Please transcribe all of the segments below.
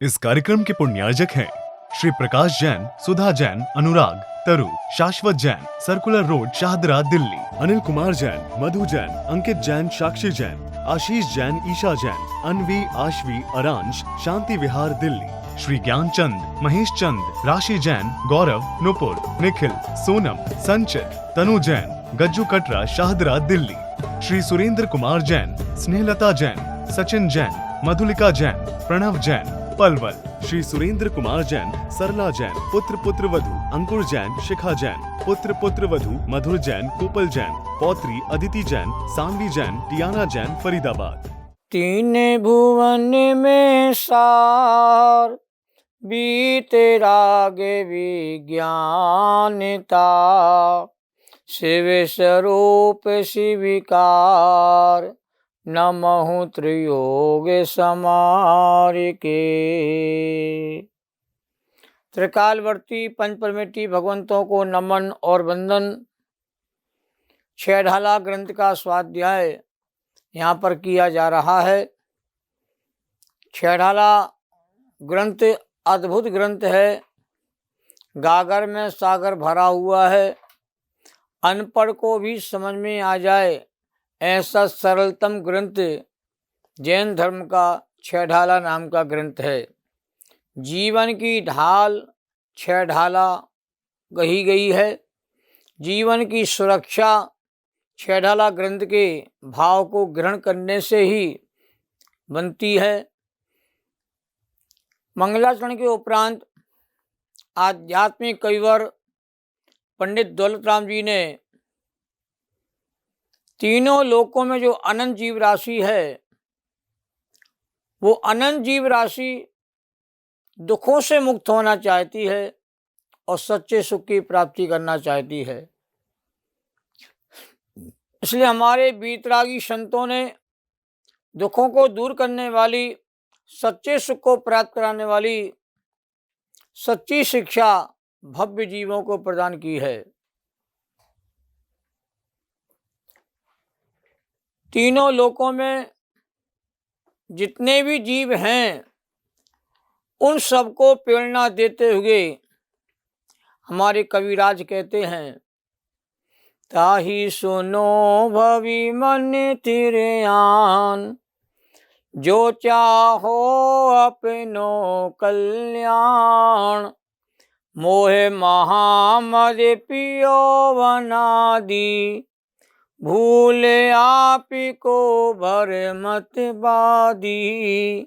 इस कार्यक्रम के पुण्यार्जक हैं श्री प्रकाश जैन, सुधा जैन, अनुराग, तरु, शाश्वत जैन, सर्कुलर रोड, शाहदरा, दिल्ली। अनिल कुमार जैन, मधु जैन, अंकित जैन, साक्षी जैन, आशीष जैन, ईशा जैन, अनवी, आशवी, अरांश, शांति विहार, दिल्ली। श्री ज्ञान चंद, महेश चंद, राशि जैन, गौरव, नुपुर, निखिल, सोनम, संचित, तनु जैन, गज्जू कटरा, शाहदरा, दिल्ली। श्री सुरेंद्र कुमार जैन, स्नेहलता जैन, सचिन जैन, मधुलिका जैन, प्रणव जैन, पलवल। श्री सुरेंद्र कुमार जैन, सरला जैन, पुत्र पुत्र वधु, अंकुर जैन, शिखा जैन, पुत्र पुत्र वधु, मधुर जैन, कोपल जैन, पौत्री अदिति जैन, सानवी जैन, टियाना जैन, फरीदाबाद। तीन भुवन में सार बीते राग विज्ञानता, शिव स्वरूप शिविकार, नमहु त्रियोग समार के। त्रिकालवर्ती पंचपरमेष्ठी भगवंतों को नमन और वंदन। छह ढाला ग्रंथ का स्वाध्याय यहाँ पर किया जा रहा है। छह ढाला ग्रंथ अद्भुत ग्रंथ है। गागर में सागर भरा हुआ है। अनपढ़ को भी समझ में आ जाए ऐसा सरलतम ग्रंथ जैन धर्म का छह ढाला नाम का ग्रंथ है। जीवन की ढाल छह ढाला कही गई है। जीवन की सुरक्षा छह ढाला ग्रंथ के भाव को ग्रहण करने से ही बनती है। मंगलाचरण के उपरांत आध्यात्मिक कविवर पंडित दौलत राम जी ने तीनों लोकों में जो अनंत जीव राशि है, वो अनंत जीव राशि दुखों से मुक्त होना चाहती है और सच्चे सुख की प्राप्ति करना चाहती है। इसलिए हमारे वीतरागी संतों ने दुखों को दूर करने वाली, सच्चे सुख को प्राप्त कराने वाली सच्ची शिक्षा भव्य जीवों को प्रदान की है। तीनों लोकों में जितने भी जीव हैं, उन सबको प्रेरणा देते हुए हमारे कविराज कहते हैं, ताहि सुनो भवि मन तिरयान, जो चाहो अपनो कल्याण, मोहे महामद पियो वनादि, भूले आप को भर मत बादी।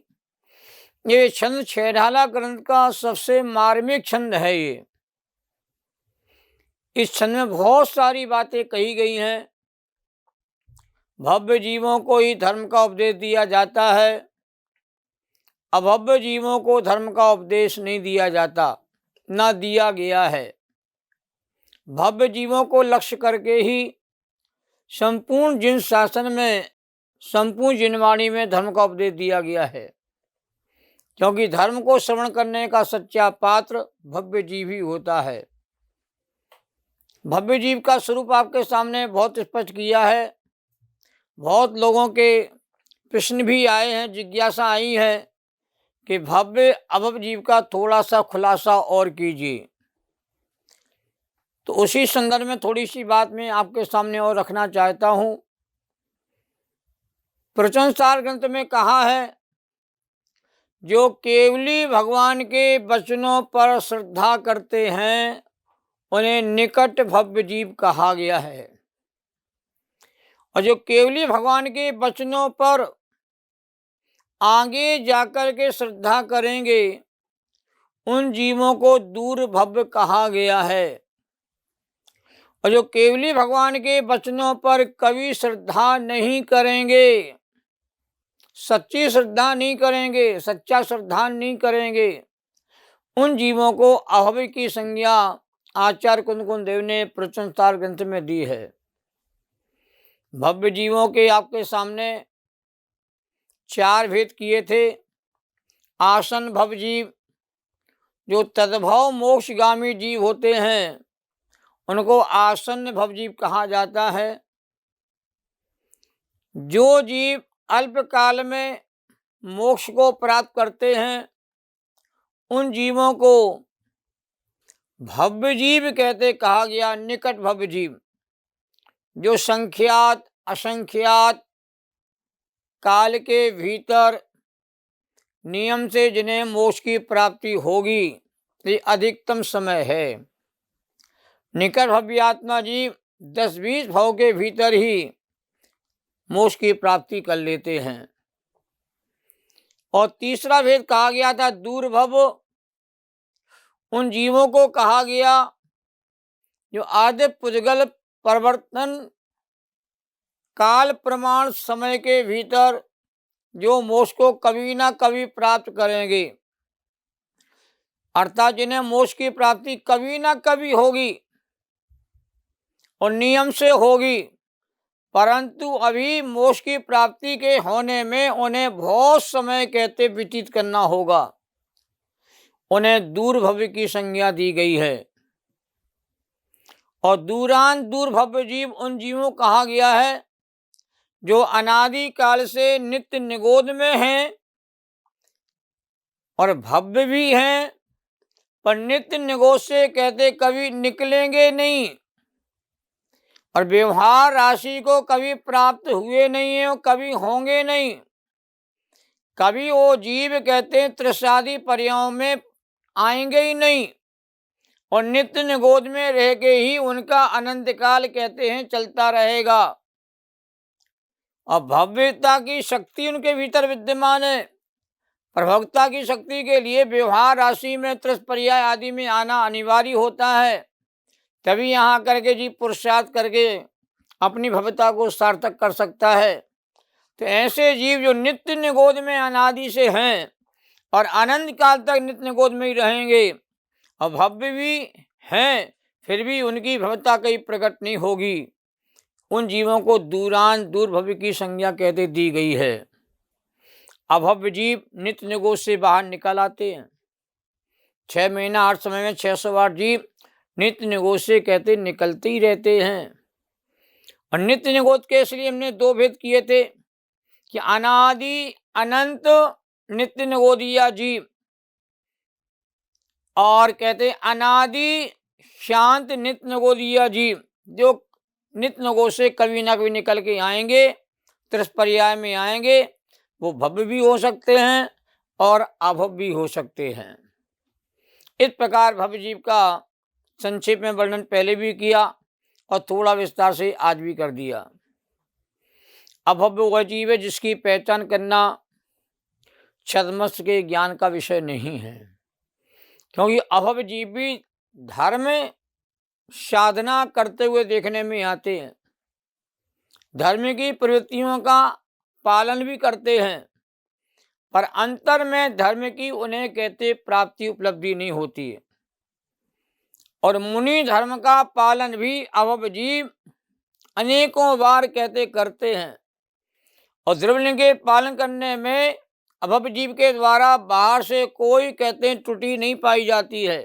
ये छंद छह ढाला ग्रंथ का सबसे मार्मिक छंद है। ये इस छंद में बहुत सारी बातें कही गई हैं। भव्य जीवों को ही धर्म का उपदेश दिया जाता है। अभव्य जीवों को धर्म का उपदेश नहीं दिया जाता, ना दिया गया है। भव्य जीवों को लक्ष्य करके ही संपूर्ण जिन शासन में, संपूर्ण जिनवाणी में धर्म का उपदेश दिया गया है। क्योंकि धर्म को श्रवण करने का सच्चा पात्र भव्य जीव ही होता है। भव्य जीव का स्वरूप आपके सामने बहुत स्पष्ट किया है। बहुत लोगों के प्रश्न भी आए हैं, जिज्ञासा आई है कि भव्य अभव्य जीव का थोड़ा सा खुलासा और कीजिए। तो उसी संदर्भ में थोड़ी सी बात मैं आपके सामने और रखना चाहता हूँ। प्रवचन सार ग्रंथ में कहा है, जो केवली भगवान के वचनों पर श्रद्धा करते हैं, उन्हें निकट भव्य जीव कहा गया है। और जो केवली भगवान के वचनों पर आगे जाकर के श्रद्धा करेंगे, उन जीवों को दूर भव्य कहा गया है। और जो केवली भगवान के वचनों पर कभी श्रद्धा नहीं करेंगे, सच्ची श्रद्धा नहीं करेंगे, सच्चा श्रद्धा नहीं करेंगे, उन जीवों को अभव्य की संज्ञा आचार्य कुंदकुंद देव ने प्रवचन सार ग्रंथ में दी है। भव्य जीवों के आपके सामने चार भेद किए थे। आसन भव जीव, जो तद्भव मोक्षगामी जीव होते हैं, उनको आसन्न भवजीव कहा जाता है। जो जीव अल्प काल में मोक्ष को प्राप्त करते हैं, उन जीवों को भव्य जीव कहते कहा गया, निकट भव्य जीव, जो संख्यात असंख्यात काल के भीतर नियम से जिन्हें मोक्ष की प्राप्ति होगी, ये अधिकतम समय है। निकट भव्य आत्मा जीव 10-20 भाव के भीतर ही मोक्ष की प्राप्ति कर लेते हैं। और तीसरा भेद कहा गया था दूरभव, उन जीवों को कहा गया जो आदि पुद्गल परिवर्तन काल प्रमाण समय के भीतर जो मोक्ष को कभी ना कभी प्राप्त करेंगे, अर्थात जिन्हें मोक्ष की प्राप्ति कभी ना कभी होगी और नियम से होगी, परंतु अभी मोक्ष की प्राप्ति के होने में उन्हें बहुत समय कहते व्यतीत करना होगा, उन्हें दूर भव्य की संज्ञा दी गई है। और दूरान दूर भव्य जीव उन जीवों कहा गया है जो अनादि काल से नित्य निगोद में हैं और भव्य भी हैं, पर नित्य निगोद से कहते कभी निकलेंगे नहीं और व्यवहार राशि को कभी प्राप्त हुए नहीं है और कभी होंगे नहीं। कभी वो जीव कहते हैं त्रिशादी पर्यायों में आएंगे ही नहीं और नित्य निगोद में रह के ही उनका अनंत काल कहते हैं चलता रहेगा। और भव्यता की शक्ति उनके भीतर विद्यमान है। प्रभवता की शक्ति के लिए व्यवहार राशि में त्रिपर्याय आदि में आना अनिवार्य होता है, तभी यहाँ करके जीव पुरुषार्थ करके अपनी भव्यता को सार्थक कर सकता है। तो ऐसे जीव जो नित्य निगोद में अनादि से हैं और अनंत काल तक नित्य निगोद में ही रहेंगे और भव्य भी हैं, फिर भी उनकी भव्यता कहीं प्रकट नहीं होगी, उन जीवों को दूरान दूर भव्य की संज्ञा कहते दी गई है। अभव्य जीव नित्य निगोद से बाहर निकल आते हैं। 6 महीना 8 समय में 608 जीव नित्य निगोद से कहते निकलते ही रहते हैं। और नित्य निगोद के इसलिए हमने 2 भेद किए थे कि अनादि अनंत नित्य निगोदिया जीव और कहते अनादि शांत नित्य निगोदिया जीव, जो नित्य निगोद से कभी ना कभी निकल के आएंगे, त्रिपर्याय में आएंगे, वो भव्य भी हो सकते हैं और अभव्य भी हो सकते हैं। इस प्रकार भव्य जीव का संक्षेप में वर्णन पहले भी किया और थोड़ा विस्तार से आज भी कर दिया। अभव्य वह जीव है जिसकी पहचान करना छद्मस्त के ज्ञान का विषय नहीं है, क्योंकि अभव्य जीव भी धर्म साधना करते हुए देखने में आते हैं, धर्म की प्रवृत्तियों का पालन भी करते हैं, पर अंतर में धर्म की उन्हें कहते प्राप्ति उपलब्धि नहीं होती है। और मुनि धर्म का पालन भी अभव्य जीव अनेकों बार कहते करते हैं और द्रव्यलिंग के पालन करने में अभव्य जीव के द्वारा बाहर से कोई कहते त्रुटि नहीं पाई जाती है,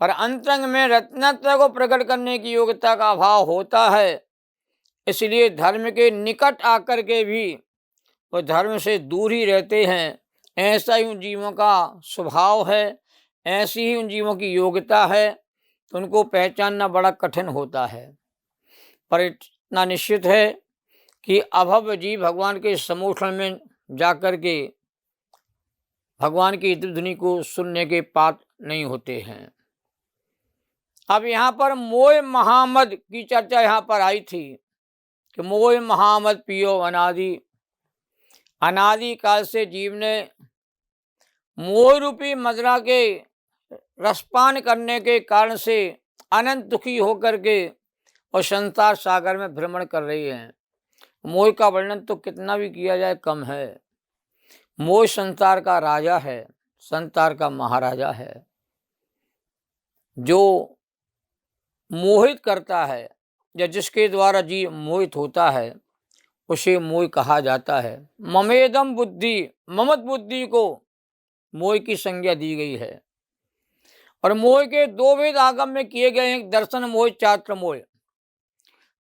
पर अंतरंग में रत्नत्व को प्रकट करने की योग्यता का अभाव होता है। इसलिए धर्म के निकट आकर के भी वो धर्म से दूर ही रहते हैं। ऐसा ही उन जीवों का स्वभाव है, ऐसी ही उन जीवों की योग्यता है, तो उनको पहचानना बड़ा कठिन होता है। पर इतना निश्चित है कि अभव्य जीव भगवान के सम्मुखन में जाकर के भगवान की ध्वनि को सुनने के पात्र नहीं होते हैं। अब यहाँ पर मोह महामद की चर्चा यहाँ पर आई थी कि मोह महामद पियो अनादि, अनादि काल से जीव ने मोह रूपी मदिरा के रसपान करने के कारण से अनंत दुखी होकर के और संसार सागर में भ्रमण कर रही हैं। मोह का वर्णन तो कितना भी किया जाए कम है। मोह संसार का राजा है, संसार का महाराजा है, जो मोहित करता है या जिसके द्वारा जीव मोहित होता है उसे मोह कहा जाता है। ममेदम बुद्धि, ममत बुद्धि को मोह की संज्ञा दी गई है। और मोह के 2 भेद आगम में किए गए हैं, दर्शन मोह, चात्र मोह।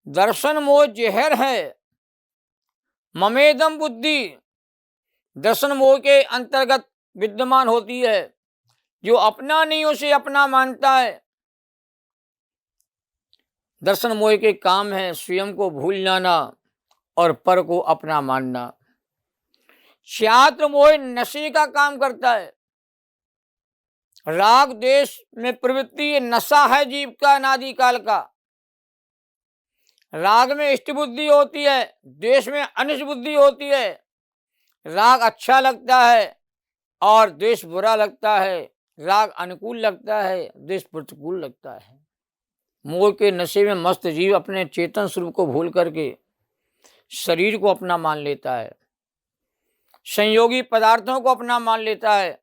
दर्शन मोह जहर है, ममेदम बुद्धि दर्शन मोह के अंतर्गत विद्यमान होती है जो अपना नहीं उसे अपना मानता है। दर्शन मोह के काम है स्वयं को भूल जाना और पर को अपना मानना। शास्त्र मोह नशे का काम करता है। राग देश में प्रवृत्ति ये नशा है जीव का अनादि काल का। राग में इष्ट बुद्धि होती है, देश में अनिष्ट बुद्धि होती है। राग अच्छा लगता है और देश बुरा लगता है। राग अनुकूल लगता है, देश प्रतिकूल लगता है। मोह के नशे में मस्त जीव अपने चेतन स्वरूप को भूल करके शरीर को अपना मान लेता है, संयोगी पदार्थों को अपना मान लेता है,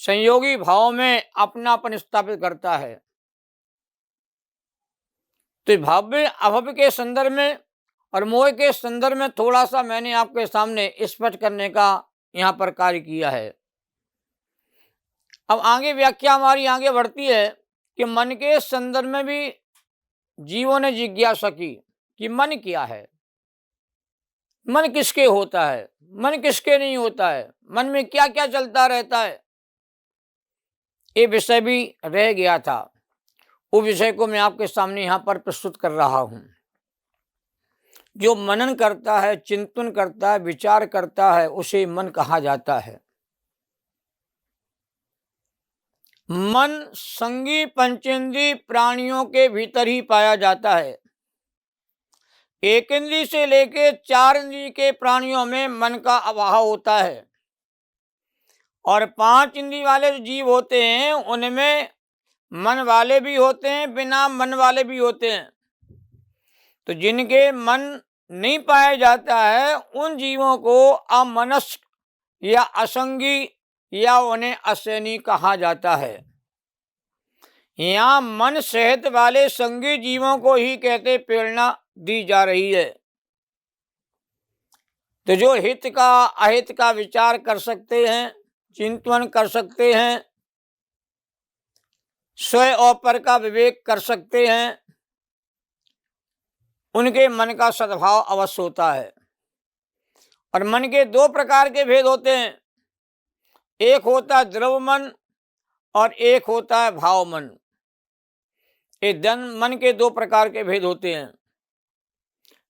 संयोगी भाव में अपनापन स्थापित करता है। तो भव्य अभव्य के संदर्भ में और मोह के संदर्भ में थोड़ा सा मैंने आपके सामने स्पष्ट करने का यहाँ पर कार्य किया है। अब आगे व्याख्या हमारी आगे बढ़ती है कि मन के संदर्भ में भी जीवों ने जिज्ञासा की कि मन क्या है, मन किसके होता है, मन किसके नहीं होता है, मन में क्या क्या चलता रहता है। ये विषय भी रह गया था, वो विषय को मैं आपके सामने यहाँ पर प्रस्तुत कर रहा हूँ। जो मनन करता है, चिंतन करता है, विचार करता है, उसे मन कहा जाता है। मन संगी पंचेंद्रीय प्राणियों के भीतर ही पाया जाता है। एक इंद्रिय से लेके 4 इंद्रिय के प्राणियों में मन का अभाव होता है और 5 इंद्रिय वाले जो जीव होते हैं उनमें मन वाले भी होते हैं, बिना मन वाले भी होते हैं। तो जिनके मन नहीं पाया जाता है उन जीवों को अमनस्क या असंगी या उन्हें असैनी कहा जाता है। यहाँ मन सहित वाले संगी जीवों को ही कहते प्रेरणा दी जा रही है। तो जो हित का अहित का विचार कर सकते हैं, चिंतन कर सकते हैं, स्वयं और पर का विवेक कर सकते हैं, उनके मन का सद्भाव अवश्य होता है। और मन के 2 प्रकार के भेद होते हैं, एक होता है द्रव्य मन और एक होता है भाव मन। ये मन के 2 प्रकार के भेद होते हैं।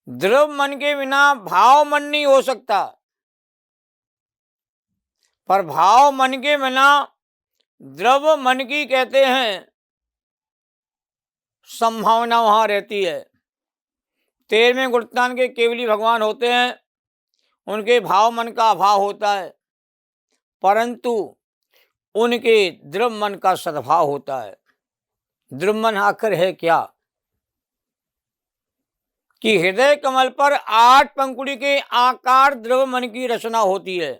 द्रव्य मन के बिना भाव मन नहीं हो सकता, पर भाव मन के बिना द्रव्य मन की कहते हैं संभावना वहां रहती है। 13वें गुणस्थान के केवली भगवान होते हैं, उनके भाव मन का अभाव होता है, परंतु उनके द्रव्य मन का सद्भाव होता है। द्रव्य मन आखिर है क्या कि हृदय कमल पर 8 पंखुड़ी के आकार द्रव्य मन की रचना होती है।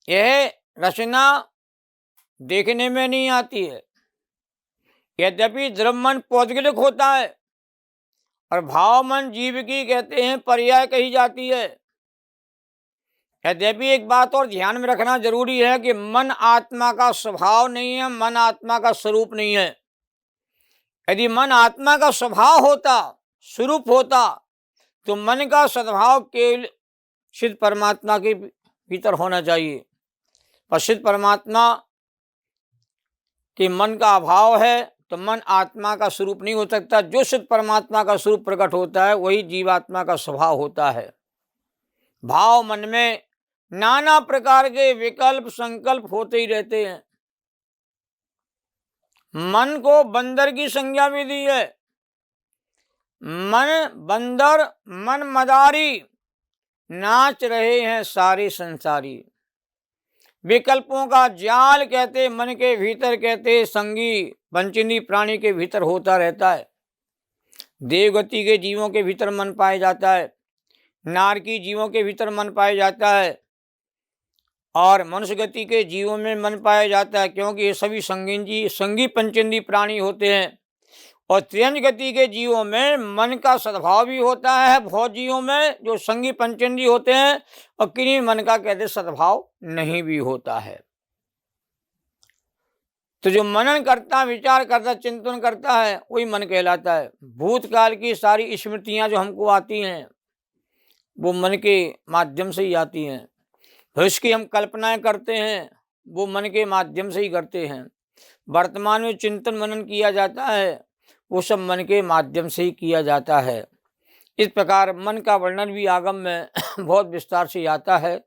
यह रचना देखने में नहीं आती है। यद्यपि द्रव्य मन पौद्गलिक होता है और भाव मन जीव की कहते हैं पर्याय कही जाती है। यद्यपि एक बात और ध्यान में रखना जरूरी है कि मन आत्मा का स्वभाव नहीं है, मन आत्मा का स्वरूप नहीं है। यदि मन आत्मा का स्वभाव होता, स्वरूप होता, तो मन का सद्भाव केवल सिद्ध परमात्मा के भीतर होना चाहिए। पर सिद्ध परमात्मा के मन का अभाव है तो मन आत्मा का स्वरूप नहीं हो सकता। जो सिद्ध परमात्मा का स्वरूप प्रकट होता है वही जीवात्मा का स्वभाव होता है। भाव मन में नाना प्रकार के विकल्प संकल्प होते ही रहते हैं। मन को बंदर की संज्ञा भी दी है। मन बंदर, मन मदारी, नाच रहे हैं सारे संसारी। विकल्पों का जाल कहते मन के भीतर कहते संगी पंचेंद्रीय प्राणी के भीतर होता रहता है। देवगति के जीवों के भीतर मन पाया जाता है, नारकी जीवों के भीतर मन पाया जाता है और मनुष्य गति के जीवों में मन पाया जाता है, क्योंकि ये सभी संगी पंचेंद्रीय प्राणी होते हैं। और त्रियंज गति के जीवों में मन का सद्भाव भी होता है, बहुत जीवों में जो संगी पंचेंद्रीय होते हैं, और किन्हीं मन का कहते सद्भाव नहीं भी होता है। तो जो मनन करता, विचार करता, चिंतन करता है वही मन कहलाता है। भूतकाल की सारी स्मृतियां जो हमको आती हैं वो मन के माध्यम से ही आती हैं। भविष्य की हम कल्पनाएं करते हैं वो मन के माध्यम से ही करते हैं। वर्तमान में चिंतन मनन किया जाता है, वो सब मन के माध्यम से ही किया जाता है। इस प्रकार मन का वर्णन भी आगम में बहुत विस्तार से आता है।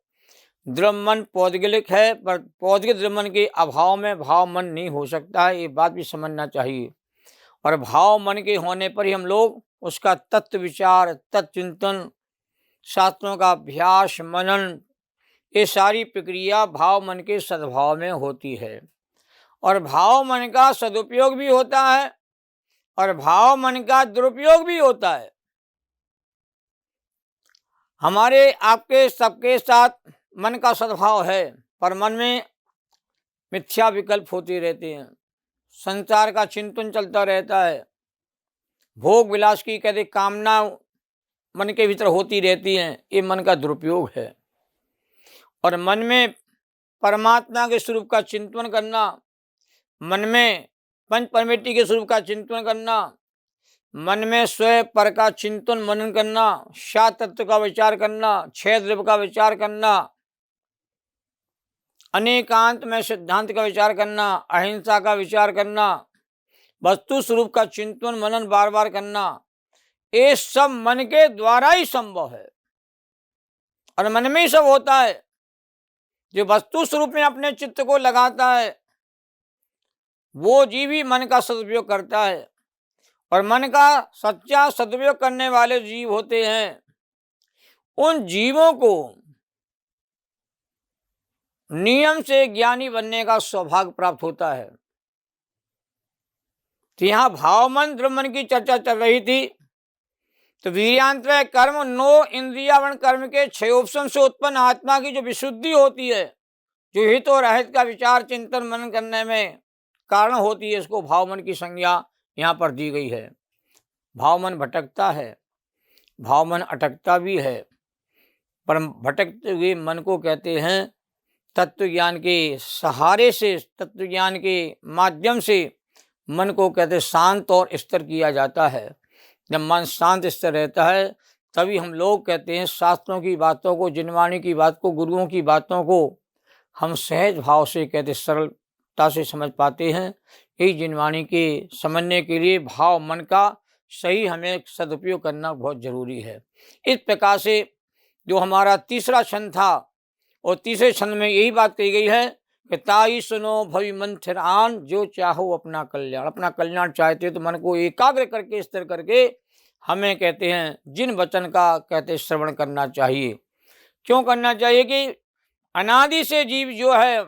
द्रव्य मन पौद्गलिक है, पर पौद्गलिक द्रव्य मन के अभाव में भाव मन नहीं हो सकता है, ये बात भी समझना चाहिए। और भाव मन के होने पर ही हम लोग उसका तत्व विचार, तत्चिंतन, शास्त्रों का अभ्यास, मनन, ये सारी प्रक्रिया भाव मन के सद्भाव में होती है। और भाव मन का सदुपयोग भी होता है और भाव मन का दुरुपयोग भी होता है। हमारे आपके सबके साथ मन का सद्भाव है, पर मन में मिथ्या विकल्प होते रहते हैं, संसार का चिंतन चलता रहता है, भोग विलास की कहते कामना मन के भीतर होती रहती हैं, ये मन का दुरुपयोग है। और मन में परमात्मा के स्वरूप का चिंतन करना, मन में पंच परमेष्टि के स्वरूप का चिंतन करना, मन में स्वयं पर का चिंतन मनन करना, सात तत्व का विचार करना, छह द्रव्य का विचार करना, अनेकांत में सिद्धांत का विचार करना, अहिंसा का विचार करना, वस्तु स्वरूप का चिंतन मनन बार बार करना, ये सब मन के द्वारा ही संभव है। और मन में ही सब होता है। जो वस्तु स्वरूप में अपने चित्त को लगाता है, वो जीव ही मन का सदुपयोग करता है। और मन का सच्चा सदुपयोग करने वाले जीव होते हैं, उन जीवों को नियम से ज्ञानी बनने का सौभाग्य प्राप्त होता है। तो यहाँ भाव मन द्रव्य मन की चर्चा चल रही थी। तो वीर्यान्त्रय कर्म नो इंद्रियावरण कर्म के छह ऑप्शन से उत्पन्न आत्मा की जो विशुद्धि होती है, जो हित और अहित का विचार चिंतन मनन करने में कारण होती है, इसको भाव मन की संज्ञा यहाँ पर दी गई है। भाव मन भटकता है, भाव मन अटकता भी है, पर भटकते हुए मन को कहते हैं तत्व ज्ञान के सहारे से, तत्व ज्ञान के माध्यम से मन को कहते शांत और स्थिर किया जाता है। जब मन शांत स्थिर रहता है, तभी हम लोग कहते हैं शास्त्रों की बातों को, जिनवाणी की बात को, गुरुओं की बातों को हम सहज भाव से कहते सरलता से समझ पाते हैं। यही जिनवाणी के समझने के लिए भाव मन का सही हमें सदुपयोग करना बहुत जरूरी है। इस प्रकार से जो हमारा तीसरा छंद था, और तीसरे छंद में यही बात कही गई है कि ताई सुनो भवि मन थिर आन, जो चाहो अपना कल्याण। अपना कल्याण चाहते तो मन को एकाग्र करके स्थिर करके हमें कहते हैं जिन वचन का कहते श्रवण करना चाहिए। क्यों करना चाहिए कि अनादि से जीव जो है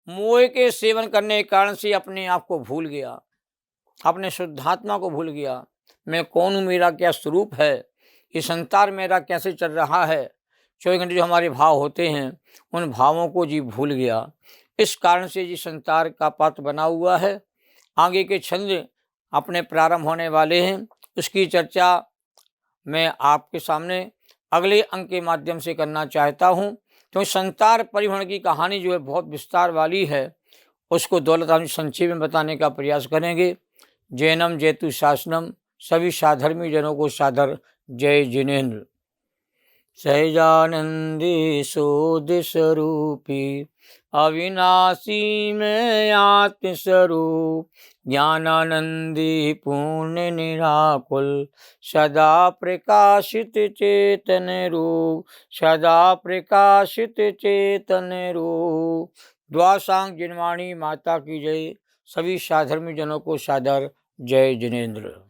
मोह के सेवन करने के कारण से अपने आप को भूल गया, अपने शुद्धात्मा को भूल गया। मैं कौन हूँ, मेरा क्या स्वरूप है, ये संसार मेरा कैसे चल रहा है। 24 घंटे जो हमारे भाव होते हैं, उन भावों को जीव भूल गया। इस कारण से जी संसार का पात्र बना हुआ है। आगे के छंद अपने प्रारंभ होने वाले हैं, उसकी चर्चा मैं आपके सामने अगले अंक के माध्यम से करना चाहता हूँ। तो संसार परिभ्रमण की कहानी जो है बहुत विस्तार वाली है, उसको दौलत हम संक्षेप में बताने का प्रयास करेंगे। जैनम जयतु शासनम, सभी साधर्मी जनों को सादर जय जिनेन्द्र। सहजानंदी शोध स्वरूपी अविनाशी में आत्मस्वरूप, ज्ञानानंदी पूर्ण निराकुल, सदा प्रकाशित चेतन रूप, सदा प्रकाशित चेतन रूप। द्वासांग जिनवाणी माता की जय। सभी साधर्मी जनों को सादर जय जिनेन्द्र।